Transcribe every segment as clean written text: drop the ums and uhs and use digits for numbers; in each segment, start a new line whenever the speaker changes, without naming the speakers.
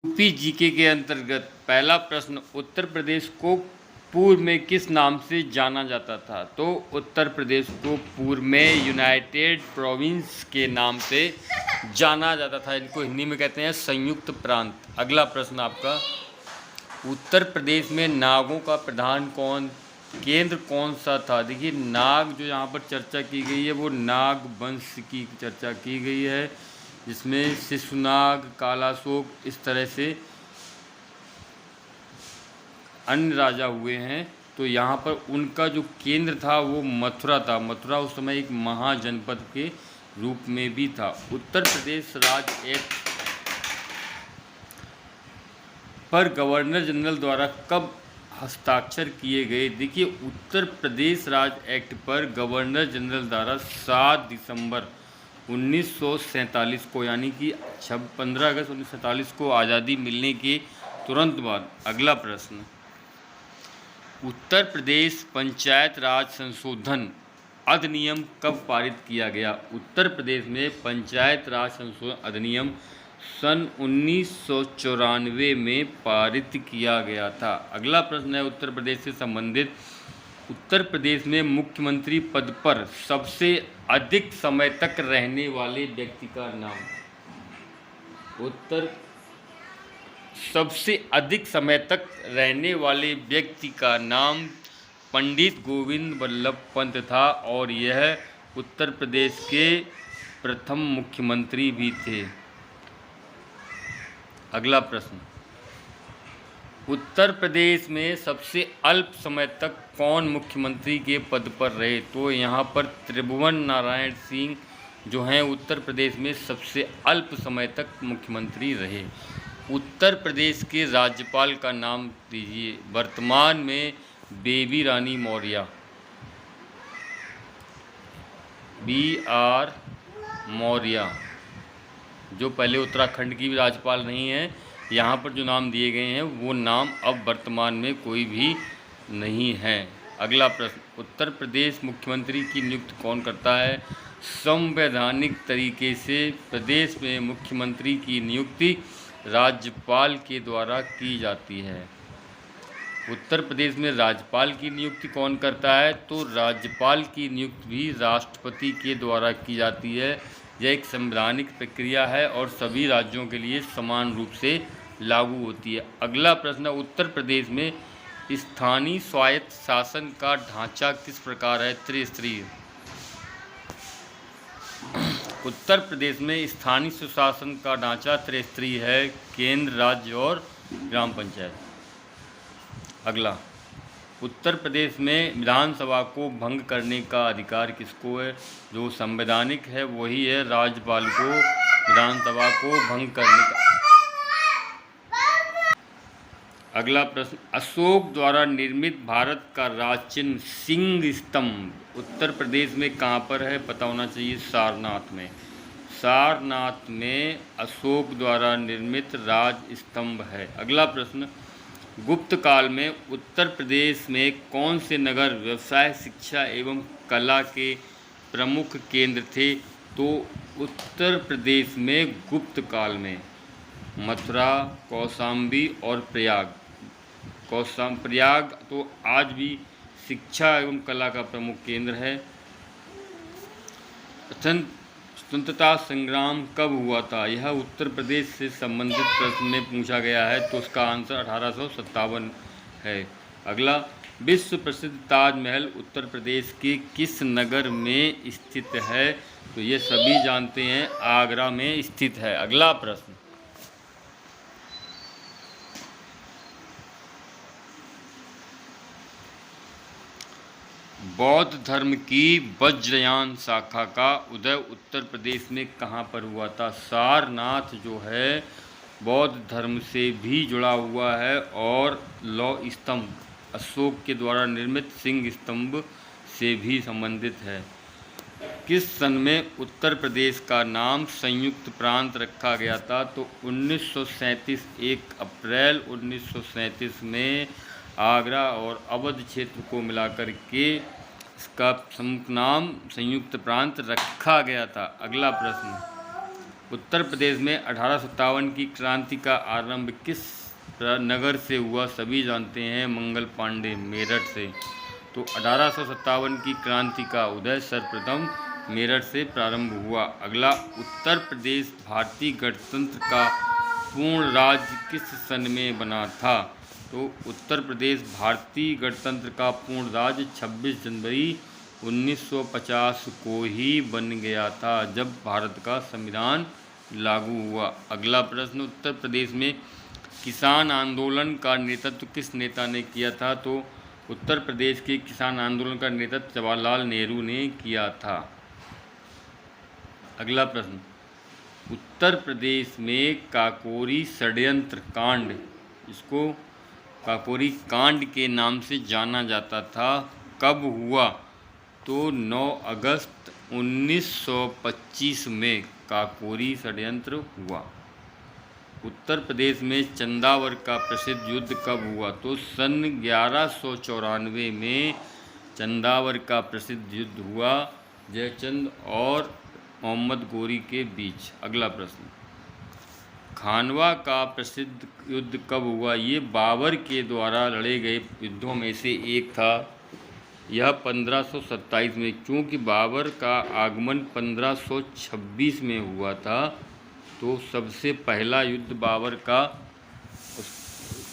UP GK के अंतर्गत पहला प्रश्न, उत्तर प्रदेश को पूर्व में किस नाम से जाना जाता था? तो उत्तर प्रदेश को पूर्व में यूनाइटेड प्रोविंस के नाम से जाना जाता था। इनको हिंदी में कहते हैं संयुक्त प्रांत। अगला प्रश्न आपका, उत्तर प्रदेश में नागों का प्रधान केंद्र कौन सा था? देखिए, नाग जो यहाँ पर चर्चा की गई है वो नाग वंश की चर्चा की गई है, जिसमें शिशुनाग, कालाशोक, इस तरह से अन्य राजा हुए हैं। तो यहाँ पर उनका जो केंद्र था वो मथुरा था। मथुरा उस समय एक महाजनपद के रूप में भी था। उत्तर प्रदेश राज्य एक्ट पर गवर्नर जनरल द्वारा कब हस्ताक्षर किए गए? देखिए, उत्तर प्रदेश राज्य एक्ट पर गवर्नर जनरल द्वारा 7 दिसंबर 1947 को, यानी कि 15 अगस्त 1947 को आज़ादी मिलने के तुरंत बाद। अगला प्रश्न, उत्तर प्रदेश पंचायत राज संशोधन अधिनियम कब पारित किया गया? उत्तर प्रदेश में पंचायत राज संशोधन अधिनियम सन 1994 में पारित किया गया था। अगला प्रश्न है उत्तर प्रदेश से संबंधित, उत्तर प्रदेश में मुख्यमंत्री पद पर सबसे अधिक समय तक रहने वाले व्यक्ति का नाम? सबसे अधिक समय तक रहने वाले व्यक्ति का नाम पंडित गोविंद वल्लभ पंत था, और यह उत्तर प्रदेश के प्रथम मुख्यमंत्री भी थे। अगला प्रश्न, उत्तर प्रदेश में सबसे अल्प समय तक कौन मुख्यमंत्री के पद पर रहे? तो यहाँ पर त्रिभुवन नारायण सिंह जो हैं उत्तर प्रदेश में सबसे अल्प समय तक मुख्यमंत्री रहे। उत्तर प्रदेश के राज्यपाल का नाम दीजिए। वर्तमान में बेबी रानी मौर्य, BR मौर्य, जो पहले उत्तराखंड की भी राज्यपाल नहीं है। यहाँ पर जो नाम दिए गए हैं वो नाम अब वर्तमान में कोई भी नहीं है। अगला प्रश्न, उत्तर प्रदेश मुख्यमंत्री की नियुक्ति कौन करता है? संवैधानिक तरीके से प्रदेश में मुख्यमंत्री की नियुक्ति राज्यपाल के द्वारा की जाती है। उत्तर प्रदेश में राज्यपाल की नियुक्ति कौन करता है? तो राज्यपाल की नियुक्ति भी राष्ट्रपति के द्वारा की जाती है। यह एक संवैधानिक प्रक्रिया है और सभी राज्यों के लिए समान रूप से लागू होती है। अगला प्रश्न, उत्तर प्रदेश में स्थानीय स्वायत्त शासन का ढांचा किस प्रकार है? त्रिस्तरीय। उत्तर प्रदेश में स्थानीय स्वशासन का ढांचा त्रिस्तरीय है, केंद्र, राज्य और ग्राम पंचायत। अगला, उत्तर प्रदेश में विधानसभा को भंग करने का अधिकार किसको है? जो संवैधानिक है वही है राज्यपाल को विधानसभा को भंग करने का। अगला प्रश्न, अशोक द्वारा निर्मित भारत का राज चिन्ह सिंह स्तंभ उत्तर प्रदेश में कहाँ पर है? पता होना चाहिए। सारनाथ में। सारनाथ में अशोक द्वारा निर्मित राज स्तंभ है। अगला प्रश्न, गुप्त काल में उत्तर प्रदेश में कौन से नगर व्यवसाय, शिक्षा एवं कला के प्रमुख केंद्र थे? तो उत्तर प्रदेश में गुप्त काल में मथुरा, कौशाम्बी और प्रयाग। प्रयाग तो आज भी शिक्षा एवं कला का प्रमुख केंद्र है। स्वतंत्रता संग्राम कब हुआ था? यह उत्तर प्रदेश से संबंधित प्रश्न में पूछा गया है, तो उसका आंसर 1857 है। अगला, विश्व प्रसिद्ध ताजमहल उत्तर प्रदेश के किस नगर में स्थित है? तो ये सभी जानते हैं, आगरा में स्थित है। अगला प्रश्न, बौद्ध धर्म की वज्रयान शाखा का उदय उत्तर प्रदेश में कहाँ पर हुआ था? सारनाथ जो है बौद्ध धर्म से भी जुड़ा हुआ है और लौह स्तंभ अशोक के द्वारा निर्मित सिंह स्तंभ से भी संबंधित है। किस सन में उत्तर प्रदेश का नाम संयुक्त प्रांत रखा गया था? तो 1937, 1 अप्रैल 1937 में आगरा और अवध क्षेत्र को मिलाकर के इसका नाम संयुक्त प्रांत रखा गया था। अगला प्रश्न, उत्तर प्रदेश में 1857 की क्रांति का आरंभ किस नगर से हुआ? सभी जानते हैं, मंगल पांडे, मेरठ से। तो 1857 की क्रांति का उदय सर्वप्रथम मेरठ से प्रारंभ हुआ। अगला, उत्तर प्रदेश भारतीय गणतंत्र का पूर्ण राज्य किस सन में बना था? तो उत्तर प्रदेश भारतीय गणतंत्र का पूर्ण राज्य 26 जनवरी 1950 को ही बन गया था, जब भारत का संविधान लागू हुआ। अगला प्रश्न, उत्तर प्रदेश में किसान आंदोलन का नेतृत्व किस नेता ने किया था? तो उत्तर प्रदेश के किसान आंदोलन का नेतृत्व जवाहरलाल नेहरू ने किया था। अगला प्रश्न, उत्तर प्रदेश में काकोरी षड्यंत्र कांड, इसको काकोरी कांड के नाम से जाना जाता था, कब हुआ? तो 9 अगस्त 1925 में काकोरी षड्यंत्र हुआ। उत्तर प्रदेश में चंदावर का प्रसिद्ध युद्ध कब हुआ? तो सन 1194 में चंदावर का प्रसिद्ध युद्ध हुआ, जयचंद और मोहम्मद गोरी के बीच। अगला प्रश्न, खानवा का प्रसिद्ध युद्ध कब हुआ? ये बाबर के द्वारा लड़े गए युद्धों में से एक था। यह 1527 में, क्योंकि बाबर का आगमन 1526 में हुआ था, तो सबसे पहला युद्ध बाबर का,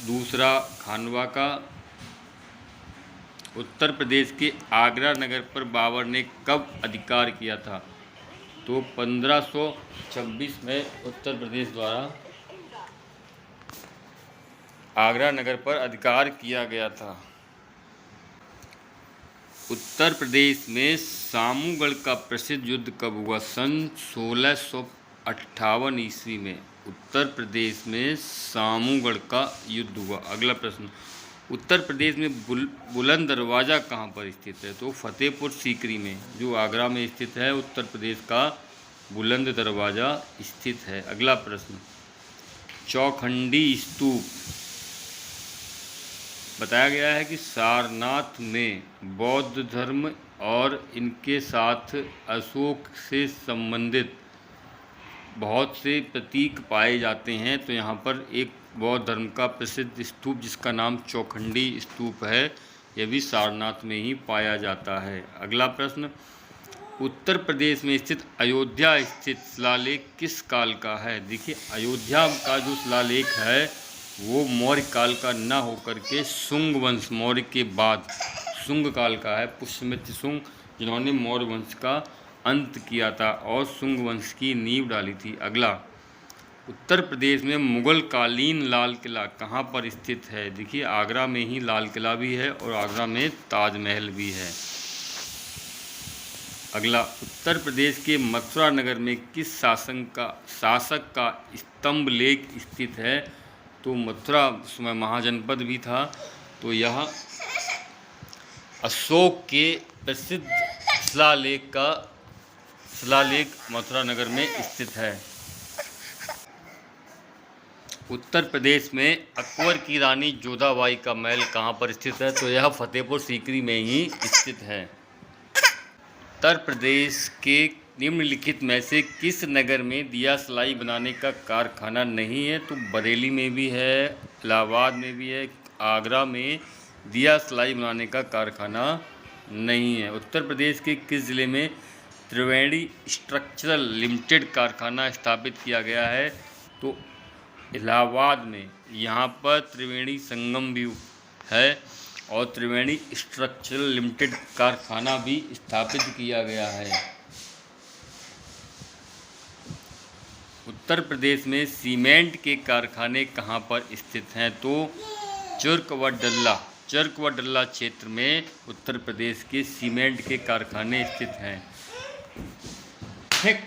दूसरा खानवा का। उत्तर प्रदेश के आगरा नगर पर बाबर ने कब अधिकार किया था? तो 1526 में उत्तर प्रदेश द्वारा आगरा नगर पर अधिकार किया गया था। उत्तर प्रदेश में सामूगढ़ का प्रसिद्ध युद्ध कब हुआ? सन 1658 ईस्वी में उत्तर प्रदेश में सामूगढ़ का युद्ध हुआ। अगला प्रश्न, उत्तर प्रदेश में बुलंद दरवाज़ा कहाँ पर स्थित है? तो फतेहपुर सीकरी में, जो आगरा में स्थित है, उत्तर प्रदेश का बुलंद दरवाज़ा स्थित है। अगला प्रश्न, चौखंडी स्तूप, बताया गया है कि सारनाथ में बौद्ध धर्म और इनके साथ अशोक से संबंधित बहुत से प्रतीक पाए जाते हैं। तो यहाँ पर एक बौद्ध धर्म का प्रसिद्ध स्तूप जिसका नाम चौखंडी स्तूप है, यह भी सारनाथ में ही पाया जाता है। अगला प्रश्न, उत्तर प्रदेश में स्थित अयोध्या स्थित शिलालेख किस काल का है? देखिए, अयोध्या का जो शिलालेख है वो मौर्य काल का न होकर के शुंग वंश, मौर्य के बाद शुंग काल का है। पुष्यमित्र शुंग, जिन्होंने मौर्य वंश का अंत किया था और शुंग वंश की नींव डाली थी। अगला, उत्तर प्रदेश में मुगल कालीन लाल किला कहाँ पर स्थित है? देखिए, आगरा में ही लाल किला भी है और आगरा में ताजमहल भी है। अगला, उत्तर प्रदेश के मथुरा नगर में किस शासक का स्तंभ लेख स्थित है? तो मथुरा उसमें महाजनपद भी था, तो यह अशोक के प्रसिद्ध शिलालेख मथुरा नगर में स्थित है। उत्तर प्रदेश में अकबर की रानी जोधाबाई का महल कहाँ पर स्थित है? तो यह फतेहपुर सीकरी में ही स्थित है। उत्तर प्रदेश के निम्नलिखित में से किस नगर में दिया सिलाई बनाने का कारखाना नहीं है? तो बरेली में भी है, इलाहाबाद में भी है, आगरा में दिया सिलाई बनाने का कारखाना नहीं है। उत्तर प्रदेश के किस ज़िले में त्रिवेणी स्ट्रक्चरल लिमिटेड कारखाना स्थापित किया गया है? तो इलाहाबाद में। यहाँ पर त्रिवेणी संगम भी है और त्रिवेणी स्ट्रक्चरल लिमिटेड कारखाना भी स्थापित किया गया है। उत्तर प्रदेश में सीमेंट के कारखाने कहाँ पर स्थित हैं? तो चुर्क व डल्ला, चर्क व डल्ला क्षेत्र में उत्तर प्रदेश के सीमेंट के कारखाने स्थित हैं। ठीक।